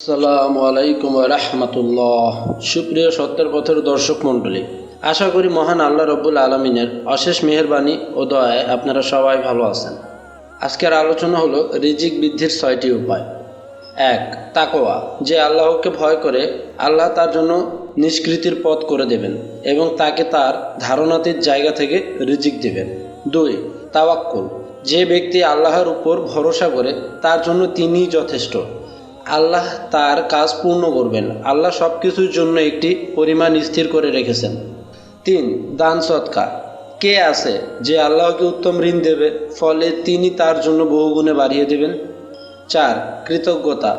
আসসালামু আলাইকুম ওয়া রাহমাতুল্লাহ। সুপ্রিয় সত্যের পথের দর্শক মণ্ডলী, আশা করি মহান আল্লাহ রব্বুল আলমিনের অশেষ মেহেরবানি ও দয়ায় আপনারা সবাই ভালো আছেন। আজকের আলোচনা হলো রিজিক বৃদ্ধির 6টি উপায়। 1. তাকওয়া। যে আল্লাহকে ভয় করে, আল্লাহ তার জন্য নিষ্কৃতির পথ করে দেবেন এবং তাকে তার ধারণাতীত জায়গা থেকে রিজিক দেবেন। 2. তাওয়াক্কুল। যে ব্যক্তি আল্লাহর উপর ভরসা করে, তার জন্য তিনিই যথেষ্ট। আল্লাহ তার কাজ পূর্ণ করবেন। আল্লাহ সব কিছুর জন্য একটি পরিমাণ স্থির করে রেখেছেন। 3. দান সৎকা। কে আছে যে আল্লাহকে উত্তম ঋণ দেবে, ফলে তিনি তার জন্য বহুগুণে বাড়িয়ে দেবেন। 4. কৃতজ্ঞতা।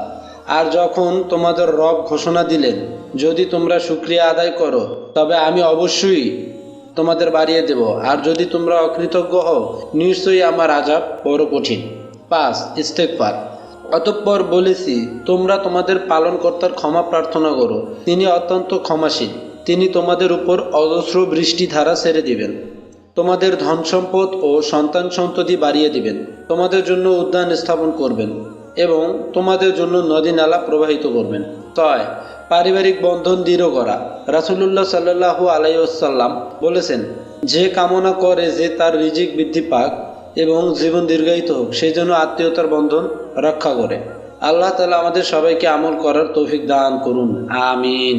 আর যখন তোমাদের রব ঘোষণা দিলেন, যদি তোমরা শুকরিয়া আদায় করো তবে আমি অবশ্যই তোমাদের বাড়িয়ে দেব, আর যদি তোমরা অকৃতজ্ঞ হও নিশ্চয়ই আমার আযাব বড় কঠিন। 5. ইস্তেগফার। অতঃপর বলেছি, তোমরা তোমাদের পালনকর্তার ক্ষমা প্রার্থনা করো, তিনি অত্যন্ত ক্ষমাশীল। তিনি তোমাদের উপর অজস্র বৃষ্টি ধারা ছেড়ে দিবেন, তোমাদের ধন সম্পদ ও সন্তান সন্ততি বাড়িয়ে দিবেন, তোমাদের জন্য উদ্যান স্থাপন করবেন এবং তোমাদের জন্য নদী নালা প্রবাহিত করবেন। 6. পারিবারিক বন্ধন দৃঢ় করা। রাসূলুল্লাহ সাল্লাল্লাহু আলাইহি ওয়াসাল্লাম বলেছেন, যে কামনা করে যে তার রিজিক বৃদ্ধি পাক এবং জীবন দীর্ঘায়িত হোক, সেই জন্য আত্মীয়তার বন্ধন রক্ষা করে। আল্লাহ তাআলা আমাদের সবাইকে আমল করার তৌফিক দান করুন, আমিন।